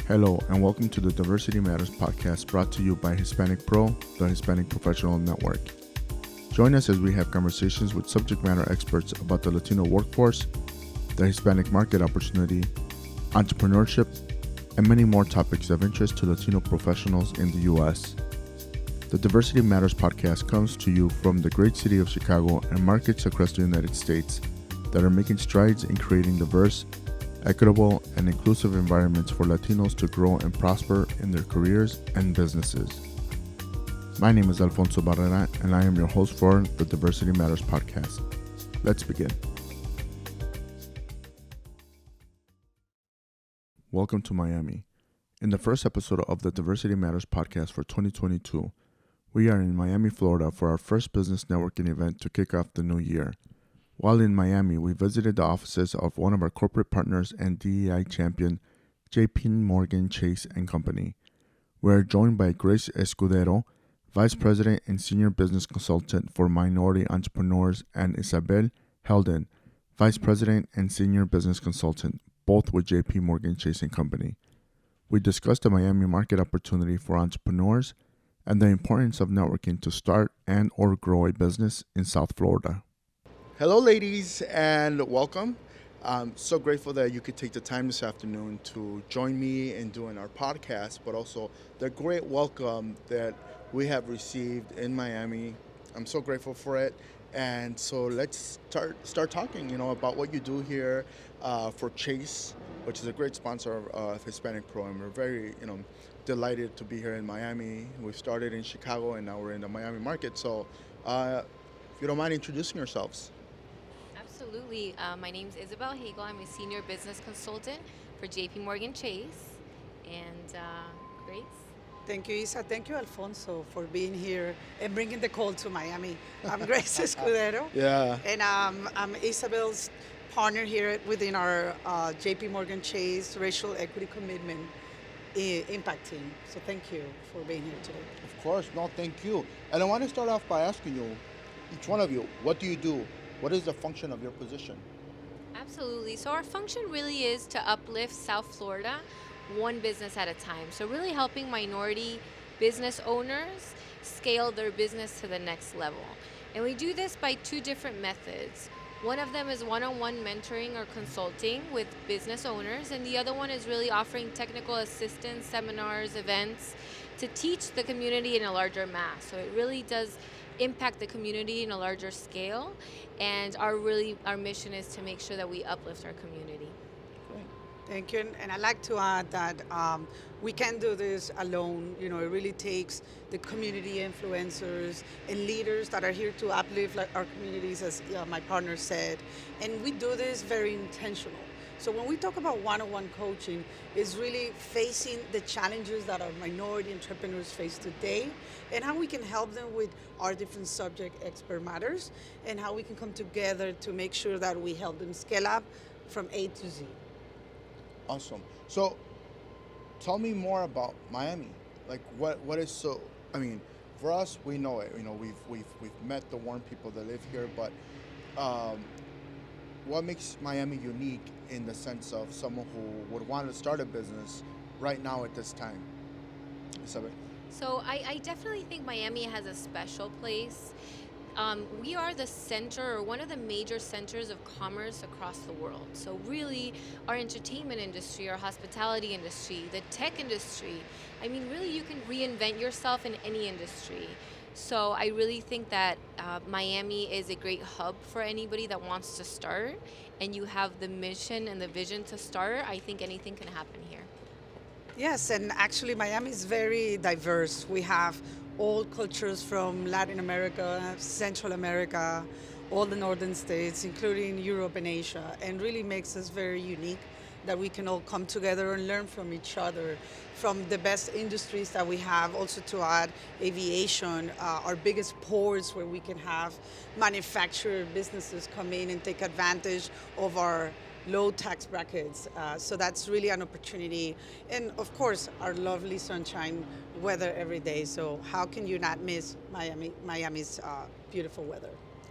Hello, and welcome to the Diversity Matters podcast brought to you by HispanicPro, the Hispanic Professional Network. Join us as we have conversations with subject matter experts about the Latino workforce, the Hispanic market opportunity, entrepreneurship, and many more topics of interest to Latino professionals in the U.S. The Diversity Matters podcast comes to you from the great city of Chicago and markets across the United States that are making strides in creating diverse, equitable, and inclusive environments for Latinos to grow and prosper in their careers and businesses. My name is Alfonso Barrera, and I am your host for the Diversity Matters podcast. Let's begin. Welcome to Miami. In the first episode of the Diversity Matters podcast for 2022, we are in Miami, Florida for our first business networking event to kick off the new year. While in Miami, we visited the offices of one of our corporate partners and DEI champion, JP Chase & Company. We are joined by Grace Escudero, Vice President and Senior Business Consultant for Minority Entrepreneurs, and Isabel Helden, Vice President and Senior Business Consultant, both with JP Chase & Company. We discussed the Miami market opportunity for entrepreneurs and the importance of networking to start and or grow a business in South Florida. Hello, ladies, and welcome. I'm so grateful that you could take the time this afternoon to join me in doing our podcast, but also the great welcome that we have received in Miami. I'm so grateful for it. And so let's start talking, about what you do here for Chase, which is a great sponsor of HispanicPro, and we're very, delighted to be here in Miami. We've started in Chicago, and now we're in the Miami market. So if you don't mind introducing yourselves. Absolutely. My name is Isabel Helden. I'm a senior business consultant for JP Chase. And Grace? Thank you, Isa. Thank you, Alfonso, for being here and bringing the call to Miami. I'm Grace Escudero. Yeah. And I'm Isabel's partner here within our JP Chase racial equity commitment impact team. So thank you for being here today. Of course. No, thank you. And I want to start off by asking you, each one of you, what do you do? What is the function of your position? Absolutely. So our function really is to uplift South Florida one business at a time. So really helping minority business owners scale their business to the next level. And we do this by two different methods. One of them is one-on-one mentoring or consulting with business owners, and the other one is really offering technical assistance, seminars, events to teach the community in a larger mass. So it really does impact the community in a larger scale, and our mission is to make sure that we uplift our community. Thank you. And I'd like to add that we can't do this alone. It really takes the community influencers and leaders that are here to uplift our communities, as my partner said. And we do this very intentional. So when we talk about one-on-one coaching, it's really facing the challenges that our minority entrepreneurs face today and how we can help them with our different subject expert matters and how we can come together to make sure that we help them scale up from A to Z. Awesome. So tell me more about Miami. Like what is so, for us, we know it. We've met the warm people that live here, but what makes Miami unique in the sense of someone who would want to start a business right now at this time? Isabel? So I definitely think Miami has a special place. We are the center, or one of the major centers of commerce across the world. So really, our entertainment industry, our hospitality industry, the tech industry, really you can reinvent yourself in any industry. So I really think that Miami is a great hub for anybody that wants to start, and you have the mission and the vision to start. I think anything can happen here. Yes, and actually Miami is very diverse. We have all cultures from Latin America, Central America, all the northern states, including Europe and Asia, and really makes us very unique that we can all come together and learn from each other, from the best industries that we have. Also to add aviation, our biggest ports where we can have manufacturer businesses come in and take advantage of our low tax brackets. So that's really an opportunity. And of course, our lovely sunshine weather every day. So how can you not miss Miami's beautiful weather?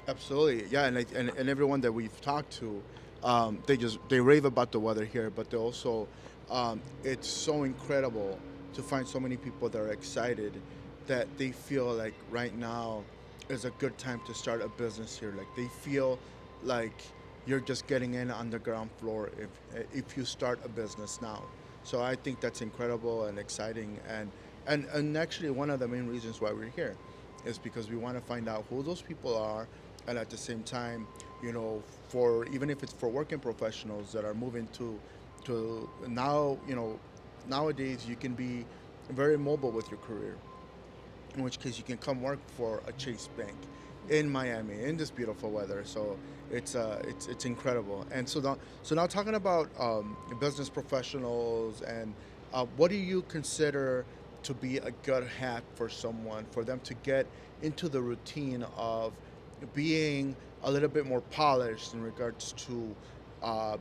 Absolutely. Yeah, and everyone that we've talked to, they rave about the weather here, but they also it's so incredible to find so many people that are excited that they feel like right now is a good time to start a business here. Like they feel like you're just getting in on the ground floor if you start a business now. So I think that's incredible and exciting, and actually one of the main reasons why we're here is because we want to find out who those people are, and at the same time, for even if it's for working professionals that are moving to now, nowadays you can be very mobile with your career, in which case you can come work for a Chase Bank in Miami in this beautiful weather. So it's incredible. And so now talking about business professionals, and what do you consider to be a good hack for someone for them to get into the routine of being a little bit more polished in regards to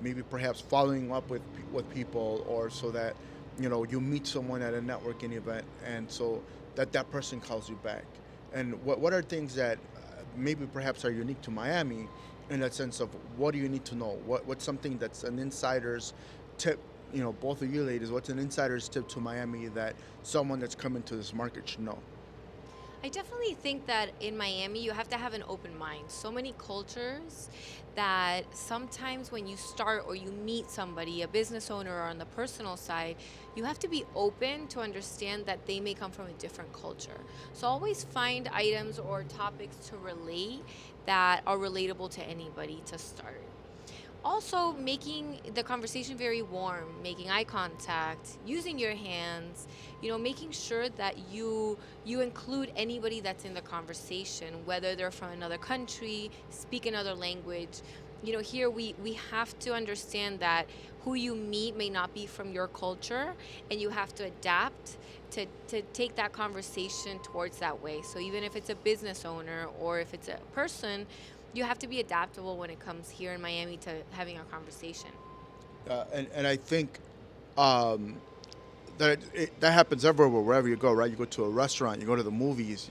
maybe perhaps following up with people, or so that you meet someone at a networking event, and so that person calls you back. And what are things that maybe perhaps are unique to Miami, in that sense of what do you need to know? What's something that's an insider's tip? Both of you ladies, what's an insider's tip to Miami that someone that's coming to this market should know? I definitely think that in Miami, you have to have an open mind. So many cultures that sometimes when you start or you meet somebody, a business owner or on the personal side, you have to be open to understand that they may come from a different culture. So always find items or topics to relate that are relatable to anybody to start. Also, making the conversation very warm, making eye contact, using your hands, making sure that you include anybody that's in the conversation, whether they're from another country, speak another language. Here we have to understand that who you meet may not be from your culture, and you have to adapt to take that conversation towards that way. So even if it's a business owner or if it's a person, you have to be adaptable when it comes here in Miami to having a conversation. And I think that happens everywhere, wherever you go, right? You go to a restaurant, you go to the movies,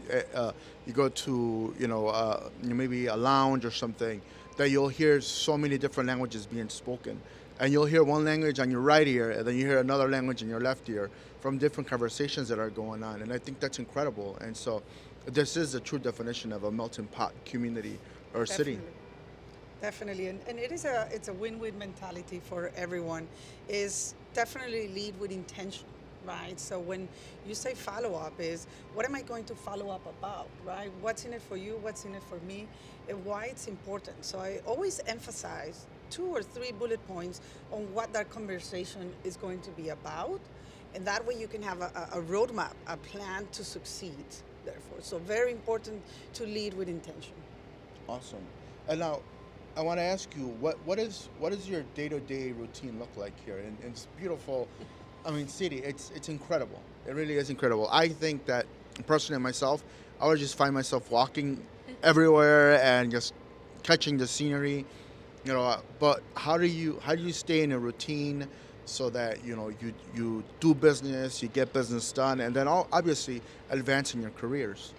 you go to maybe a lounge or something, that you'll hear so many different languages being spoken, and you'll hear one language on your right ear, and then you hear another language in your left ear from different conversations that are going on, and I think that's incredible. And so, this is the true definition of a melting pot community or city. Definitely. Definitely, and it's a win-win mentality for everyone. Is definitely lead with intention, right? So when you say follow up, is what am I going to follow up about, right? What's in it for you? What's in it for me? And why it's important. So I always emphasize 2 or 3 bullet points on what that conversation is going to be about, and that way you can have a roadmap, a plan to succeed. Therefore, so very important to lead with intention. Awesome. And now, I want to ask you, what is your day-to-day routine look like here in this beautiful, city? It's incredible. It really is incredible. I think that personally myself, I would just find myself walking everywhere and just catching the scenery. But how do you stay in a routine so that you do business, you get business done, and then obviously advance in your careers?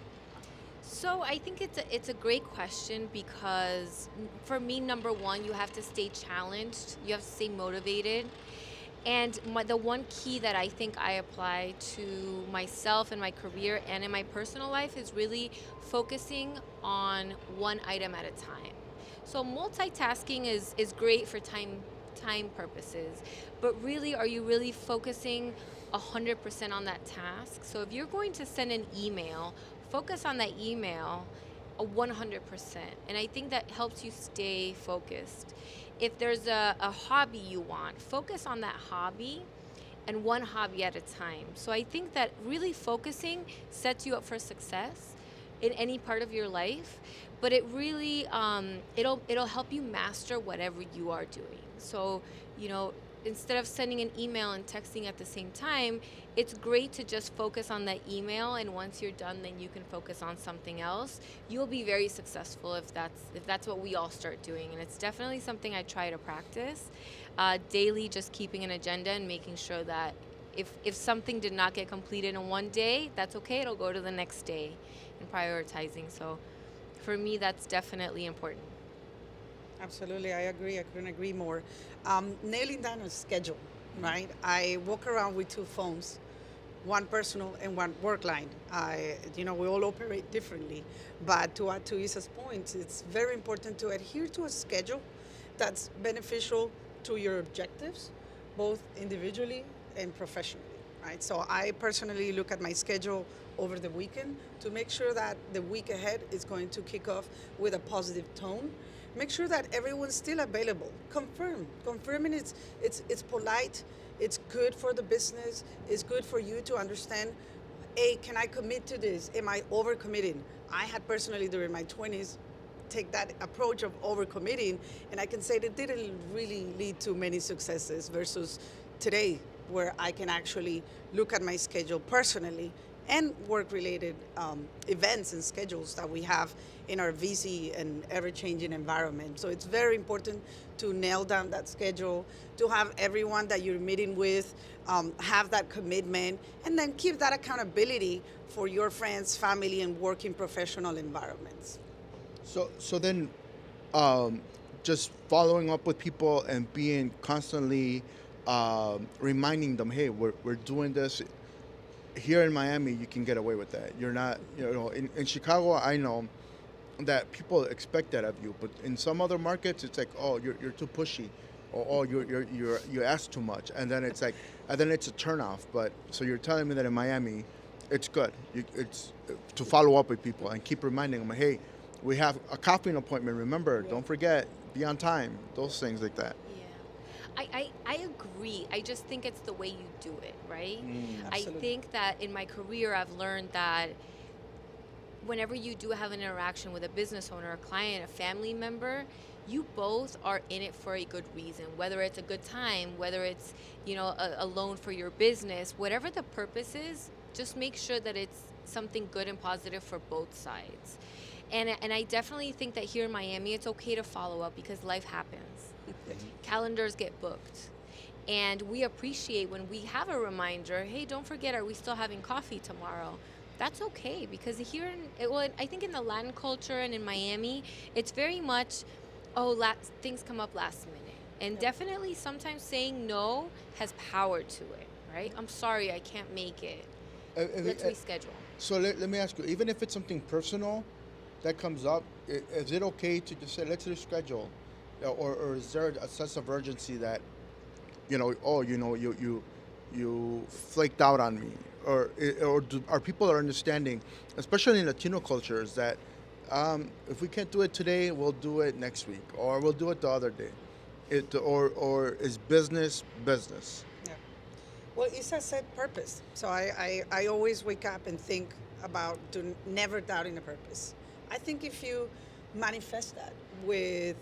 So I think it's a great question because for me, number one, you have to stay challenged. You have to stay motivated. And the one key that I think I apply to myself in my career and in my personal life is really focusing on one item at a time. So multitasking is great for time purposes, but really, are you really focusing 100% on that task? So if you're going to send an email, focus on that email 100%. And I think that helps you stay focused. If there's a hobby you want, focus on that hobby and one hobby at a time. So I think that really focusing sets you up for success in any part of your life, but it really it'll help you master whatever you are doing. So, instead of sending an email and texting at the same time, it's great to just focus on that email, and once you're done, then you can focus on something else. You'll be very successful if that's what we all start doing, and it's definitely something I try to practice daily, just keeping an agenda and making sure that if something did not get completed in one day, that's okay. It'll go to the next day, and prioritizing. So for me, that's definitely important. Absolutely, I agree. I couldn't agree more. Nailing down a schedule, right? I walk around with two phones, one personal and one work line. We all operate differently, but to add to Isa's point, it's very important to adhere to a schedule that's beneficial to your objectives, both individually and professionally, right? So I personally look at my schedule over the weekend to make sure that the week ahead is going to kick off with a positive tone. Make sure that everyone's still available. Confirming it's polite, it's good for the business, it's good for you to understand, hey, can I commit to this? Am I overcommitting? I had personally during my 20s take that approach of overcommitting, and I can say that didn't really lead to many successes versus today, where I can actually look at my schedule personally and work-related events and schedules that we have in our busy and ever-changing environment. So it's very important to nail down that schedule, to have everyone that you're meeting with have that commitment, and then keep that accountability for your friends, family, and working professional environments. So then, just following up with people and being constantly reminding them, hey, we're doing this. Here in Miami, you can get away with that. You're not, in Chicago, I know that people expect that of you, but in some other markets, it's like, oh, you're too pushy, or oh, you ask too much, and then it's like, and then it's a turnoff. But so you're telling me that in Miami, it's good. It's to follow up with people and keep reminding them, hey, we have a coffee appointment. Remember, don't forget, be on time. Those things like that. I agree. I just think it's the way you do it, right? I Absolutely. think that in my career, I've learned that whenever you do have an interaction with a business owner, a client, a family member, you both are in it for a good reason, whether it's a good time, whether it's, a loan for your business, whatever the purpose is, just make sure that it's something good and positive for both sides. And I definitely think that here in Miami, it's okay to follow up because life happens. Calendars get booked. And we appreciate when we have a reminder, hey, don't forget, are we still having coffee tomorrow? That's okay, because here, I think in the Latin culture and in Miami, it's very much, things come up last minute. And definitely sometimes saying no has power to it, right? I'm sorry, I can't make it. Let's reschedule. So let me ask you, even if it's something personal that comes up, is it okay to just say, let's reschedule? Or is there a sense of urgency that, you flaked out on me? Or are people understanding, especially in Latino cultures, that if we can't do it today, we'll do it next week, or we'll do it the other day? Or is business business? Yeah. Well, Isa said purpose. So I always wake up and think about never doubting a purpose. I think if you manifest that with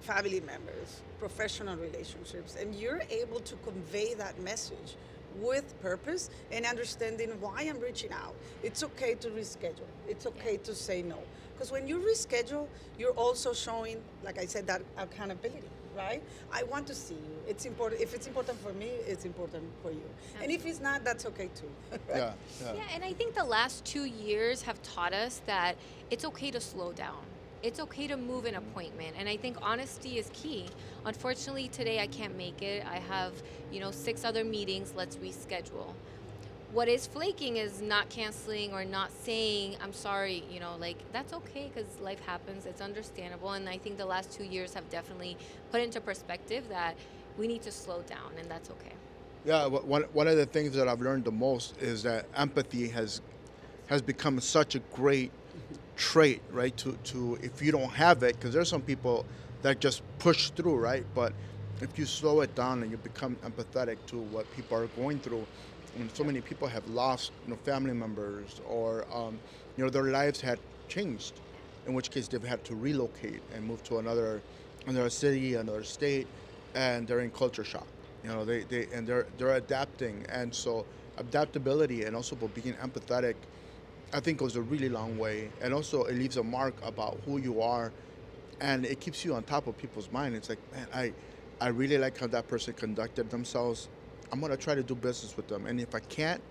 family members, professional relationships, and you're able to convey that message with purpose and understanding why I'm reaching out, it's okay to reschedule. It's okay to say no. Because when you reschedule, you're also showing, like I said, that accountability, right? I want to see you. It's important. If it's important for me, it's important for you. Absolutely. And if it's not, that's okay too. Right? Yeah, and I think the last 2 years have taught us that it's okay to slow down. It's okay to move an appointment, and I think honesty is key. Unfortunately, today I can't make it. I have, 6 other meetings. Let's reschedule. What is flaking is not canceling or not saying, I'm sorry, that's okay because life happens. It's understandable, and I think the last 2 years have definitely put into perspective that we need to slow down, and that's okay. Yeah, one of the things that I've learned the most is that empathy has become such a great trait, right? To if you don't have it, because there's some people that just push through, right? But if you slow it down and you become empathetic to what people are going through, and so many people have lost, family members, or their lives had changed, in which case they've had to relocate and move to another city, another state, and they're in culture shock. They're adapting, and so adaptability and also being empathetic, I think, goes a really long way, and also it leaves a mark about who you are, and it keeps you on top of people's mind. It's like, man, I really like how that person conducted themselves. I'm gonna try to do business with them, and if I can't,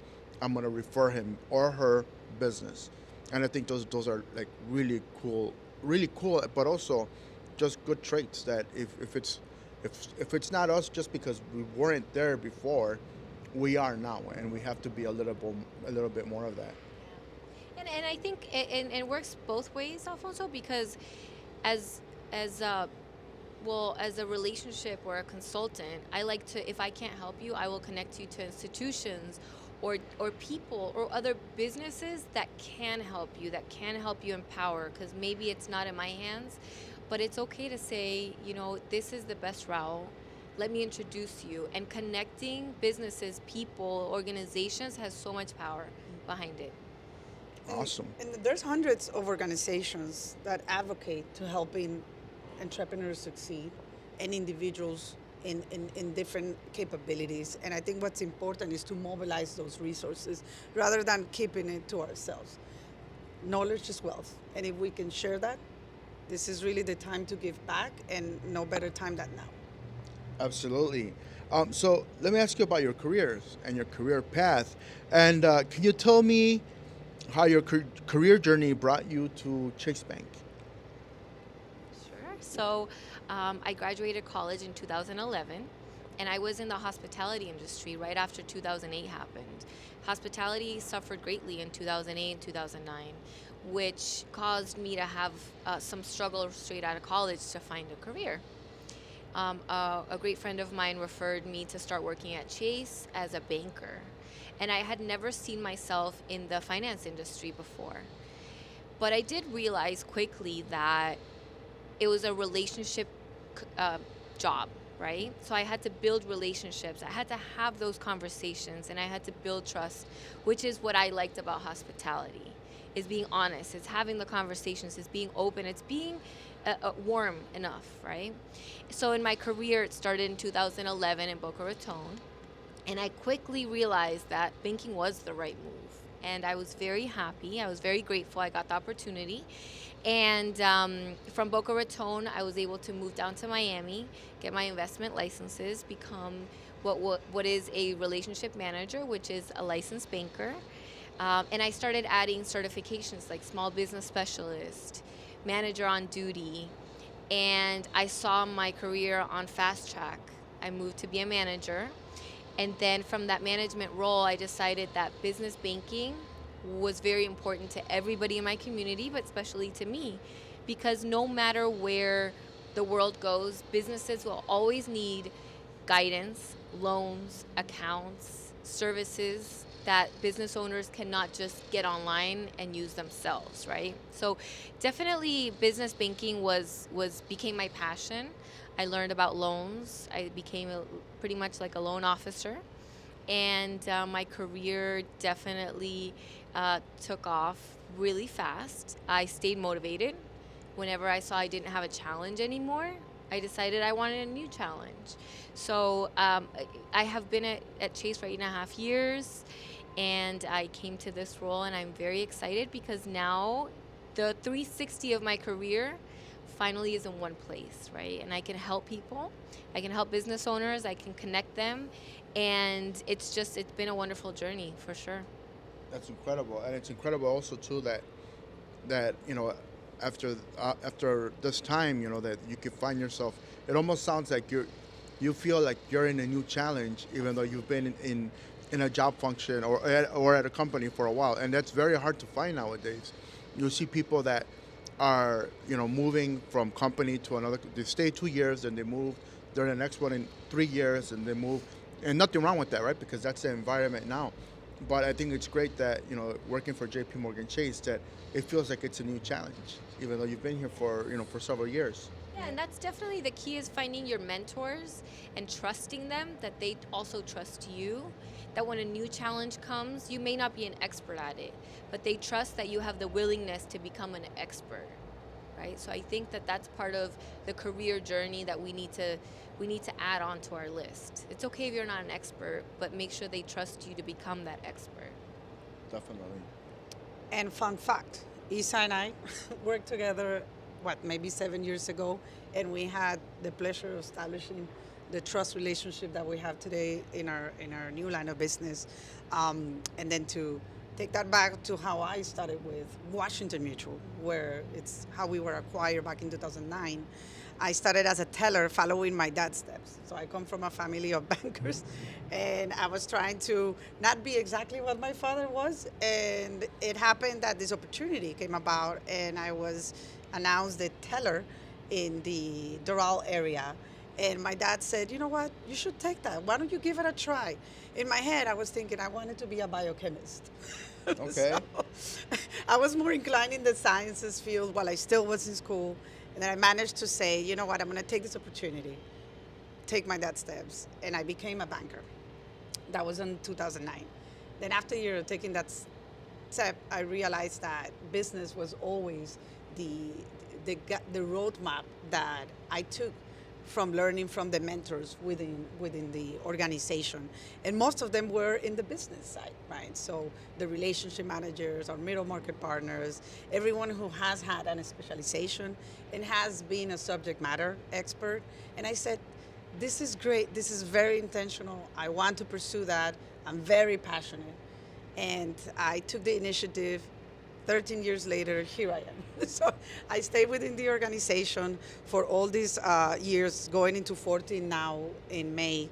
I'm gonna refer him or her business. And I think those are like really cool, but also just good traits that if it's if it's not us, just because we weren't there before, we are now, and we have to be a little bit more of that. And I think it works both ways, Alfonso, because as as a as a relationship or a consultant, I like to, if I can't help you, I will connect you to institutions or people or other businesses that can help you, that can help you empower, because maybe it's not in my hands, but it's okay to say, this is the best route. Let me introduce you. And connecting businesses, people, organizations has so much power behind it. Awesome. And there's hundreds of organizations that advocate to helping entrepreneurs succeed and individuals in different capabilities. And I think what's important is to mobilize those resources rather than keeping it to ourselves. Knowledge is wealth. And if we can share that, this is really the time to give back, and no better time than now. Absolutely. So let me ask you about your careers and your career path. And can you tell me how your career journey brought you to Chase Bank? Sure. So I graduated college in 2011, and I was in the hospitality industry right after 2008 happened. Hospitality suffered greatly in 2008 and 2009, which caused me to have some struggle straight out of college to find a career. A great friend of mine referred me to start working at Chase as a banker. And I had never seen myself in the finance industry before. But I did realize quickly that it was a relationship job, right? So I had to build relationships. I had to have those conversations, and I had to build trust, which is what I liked about hospitality, is being honest. It's having the conversations. It's being open. It's being warm enough, right? So in my career, it started in 2011 in Boca Raton. And I quickly realized that banking was the right move. And I was very happy. I was very grateful I got the opportunity. And from Boca Raton, I was able to move down to Miami, get my investment licenses, become what is a relationship manager, which is a licensed banker. And I started adding certifications like small business specialist, manager on duty. And I saw my career on fast track. I moved to be a manager. And then from that management role, I decided that business banking was very important to everybody in my community, but especially to me, because no matter where the world goes, businesses will always need guidance, loans, accounts, services that business owners cannot just get online and use themselves, right? So definitely business banking became my passion. I learned about loans. I became pretty much like a loan officer. And my career definitely took off really fast. I stayed motivated. Whenever I saw I didn't have a challenge anymore, I decided I wanted a new challenge. So I have been at Chase for 8.5 years, and I came to this role, and I'm very excited because now the 360 of my career finally is in one place, right? And I can help people. I can help business owners. I can connect them. And it's been a wonderful journey for sure. That's incredible, and it's incredible also too that after this time, that you can find yourself. It almost sounds like you feel like you're in a new challenge, even though you've been in a job function or at a company for a while, and that's very hard to find nowadays. You see people that are moving from company to another. They stay 2 years, then they move. They're the next one in 3 years, and they move. And nothing wrong with that, right? Because that's the environment now. But I think it's great that working for J.P. Morgan Chase, that it feels like it's a new challenge, even though you've been here for for several years. Yeah, and that's definitely the key, is finding your mentors and trusting them, that they also trust you, that when a new challenge comes, you may not be an expert at it, but they trust that you have the willingness to become an expert, right? So I think that that's part of the career journey that we need to add on to our list. It's okay if you're not an expert, but make sure they trust you to become that expert. Definitely. And fun fact, Isa and I worked together, maybe 7 years ago, and we had the pleasure of establishing the trust relationship that we have today in our new line of business. And then to take that back to how I started with Washington Mutual, where it's how we were acquired back in 2009. I started as a teller following my dad's steps. So I come from a family of bankers, and I was trying to not be exactly what my father was. And it happened that this opportunity came about, and I was announced the teller in the Doral area. And my dad said, you know what, you should take that. Why don't you give it a try? In my head, I was thinking I wanted to be a biochemist. Okay. So I was more inclined in the sciences field while I still was in school. And then I managed to say, you know what, I'm going to take this opportunity, take my dad's steps. And I became a banker. That was in 2009. Then after a year of taking that step, I realized that business was always the roadmap that I took from learning from the mentors within the organization. And most of them were in the business side, right? So the relationship managers, our middle market partners, everyone who has had a specialization and has been a subject matter expert. And I said, this is great, this is very intentional, I want to pursue that, I'm very passionate. And I took the initiative. 13 years later, here I am. So I stayed within the organization for all these years, going into 14 now in May.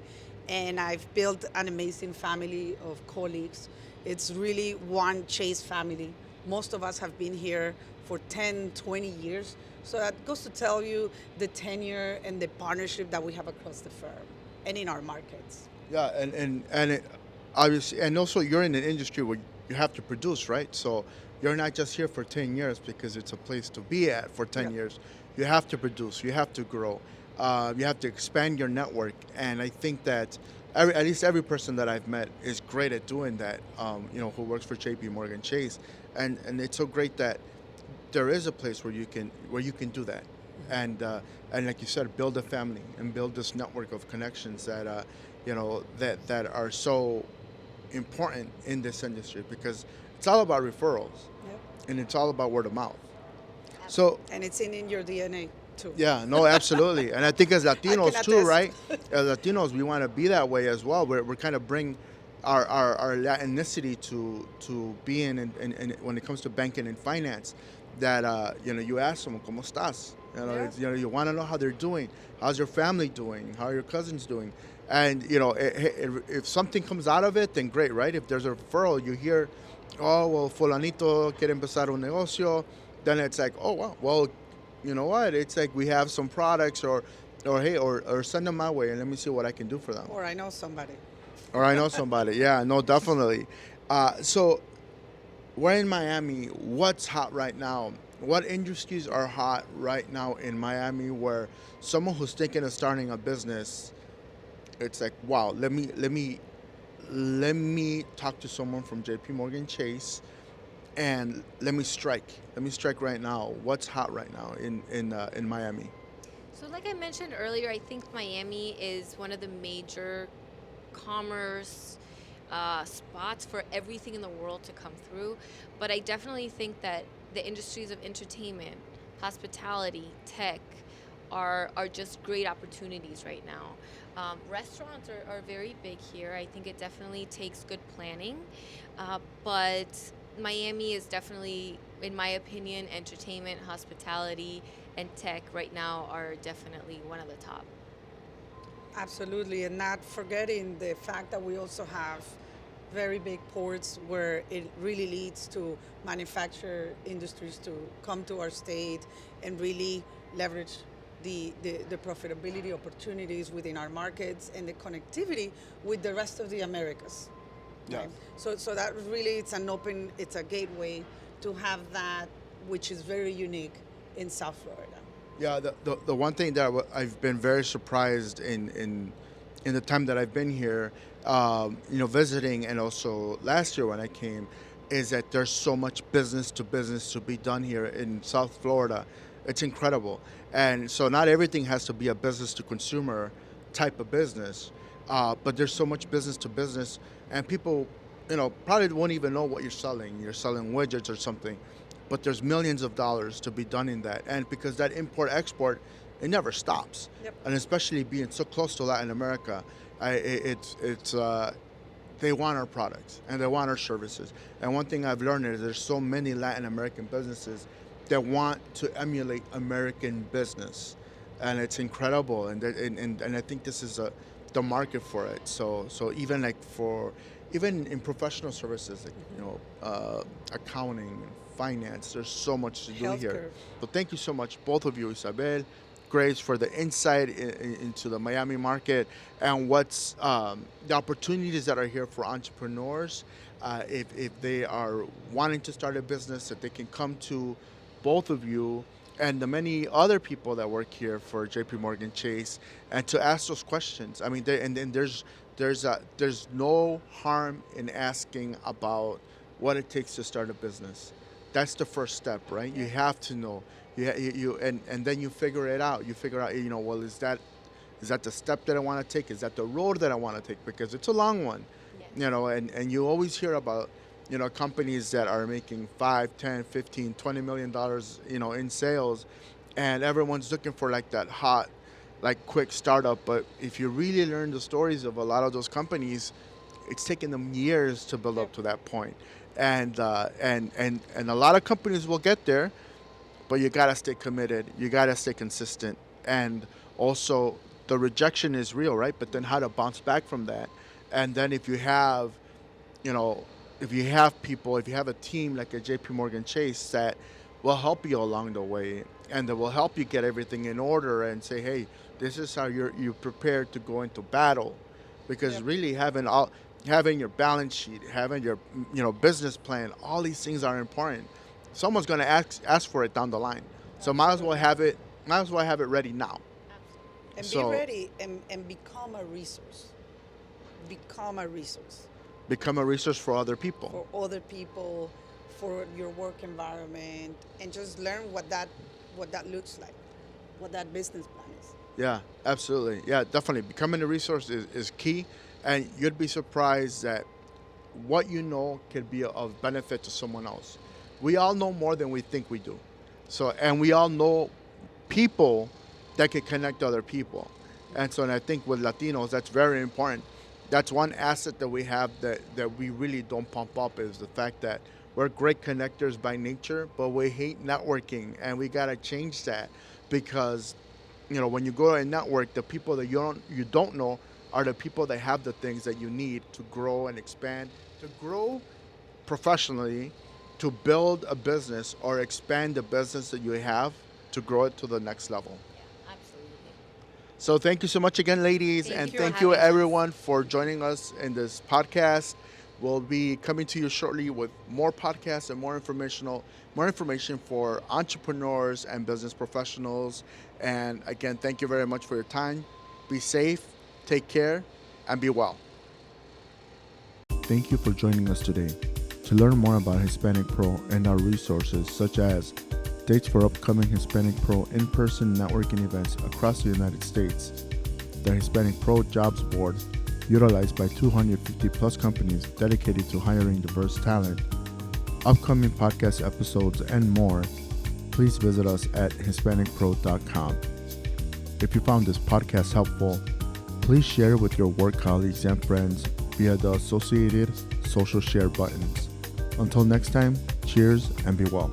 And I've built an amazing family of colleagues. It's really one Chase family. Most of us have been here for 10, 20 years. So that goes to tell you the tenure and the partnership that we have across the firm and in our markets. Yeah, and it, obviously, and also you're in an industry where you have to produce, right? So you're not just here for 10 years because it's a place to be at for 10 years. You have to produce, you have to grow, you have to expand your network. And I think that at least every person that I've met is great at doing that, who works for JP Morgan Chase. And it's so great that there is a place where you can do that. And like you said, build a family and build this network of connections that, that are so important in this industry, because it's all about referrals. Yep. And it's all about word of mouth. So And it's in your DNA too. yeah, no, absolutely. And I think as Latinos can too, attest. right? As Latinos, we want to be that way as well. We're kind of bring our Latinicity to being in when it comes to banking and finance. That you ask someone, ¿Cómo estás? Yeah. You want to know how they're doing. How's your family doing? How are your cousins doing? And if something comes out of it, then great, right? If there's a referral, you hear, oh, well, fulanito quiere empezar un negocio, then it's like, oh, wow, well, you know what? It's like we have some products, or hey, or send them my way and let me see what I can do for them. Or I know somebody. Or I know somebody. Yeah, no, definitely. So we're in Miami. What's hot right now? What industries are hot right now in Miami where someone who's thinking of starting a business, it's like, wow, let me talk to someone from JP Morgan Chase and let me strike right now. What's hot right now in Miami? So like I mentioned earlier, I think Miami is one of the major commerce spots for everything in the world to come through. But I definitely think that the industries of entertainment, hospitality, tech are just great opportunities right now. Restaurants are very big here. I think it definitely takes good planning. But Miami is definitely, in my opinion, entertainment, hospitality, and tech right now are definitely one of the top. Absolutely, and not forgetting the fact that we also have very big ports where it really leads to manufacturer industries to come to our state and really leverage the profitability opportunities within our markets and the connectivity with the rest of the Americas. Yeah. Right? So that really, it's a gateway to have that, which is very unique in South Florida. Yeah, the one thing that I've been very surprised in the time that I've been here, visiting, and also last year when I came, is that there's so much business to be done here in South Florida. It's incredible. And so not everything has to be a business to consumer type of business, but there's so much business to business, and people, probably won't even know what you're selling. You're selling widgets or something, but there's millions of dollars to be done in that. And because that import-export, it never stops. Yep. And especially being so close to Latin America, they want our products and they want our services. And one thing I've learned is there's so many Latin American businesses that want to emulate American business. and it's incredible. And I think this is the market for it. So even like for even in professional services, like accounting, finance, there's so much to do here. Healthcare. So thank you so much, both of you, Isabel, Grace, for the insight into the Miami market and what's the opportunities that are here for entrepreneurs. If they are wanting to start a business, that they can come to both of you and the many other people that work here for JP Morgan Chase and to ask those questions. I mean, and there's no harm in asking about what it takes to start a business. That's the first step, right? You have to know. And then you figure it out. You figure out, well, is that the step that I want to take? Is that the road that I want to take? Because it's a long one, Yes. and you always hear about, companies that are making 5, 10, 15, 20 million dollars, in sales, and everyone's looking for like that hot, like quick startup. But if you really learn the stories of a lot of those companies, it's taken them years to build up to that point. And a lot of companies will get there, but you gotta stay committed. You gotta stay consistent, and also the rejection is real, right? But then how to bounce back from that, and then if you have, you know, if you have people, if you have a team like a J.P. Morgan Chase that will help you along the way, and that will help you get everything in order, and say, hey, this is how you're prepared to go into battle, because Yep. really having your balance sheet, having your business plan, all these things are important. Someone's going to ask for it down the line, so might as well have it ready now. Absolutely. And So- be ready and become a resource. Become a resource Become a resource for other people. for other people, for your work environment, and just learn what that looks like, what that business plan is. Yeah, absolutely. Yeah, definitely. Becoming a resource is key, and you'd be surprised that what you know can be of benefit to someone else. We all know more than we think we do. So, and we all know people that can connect other people. And I think with Latinos, that's very important. That's one asset that we have that we really don't pump up, is the fact that we're great connectors by nature, but we hate networking, and we gotta change that, because when you go and network, the people that you don't know are the people that have the things that you need to grow and expand, to grow professionally, to build a business or expand the business that you have, to grow it to the next level. Yeah, absolutely. So thank you so much again, ladies, Thank and you for thank you having us. everyone for joining us in this podcast. We'll be coming to you shortly with more podcasts and more information for entrepreneurs and business professionals. And again, thank you very much for your time. Be safe, take care, and be well. Thank you for joining us today. To learn more about Hispanic Pro and our resources, such as dates for upcoming Hispanic Pro in-person networking events across the United States, the Hispanic Pro Jobs Board, utilized by 250 plus companies dedicated to hiring diverse talent, upcoming podcast episodes, and more, please visit us at HispanicPro.com. If you found this podcast helpful, please share it with your work colleagues and friends via the associated social share buttons. Until next time, cheers and be well.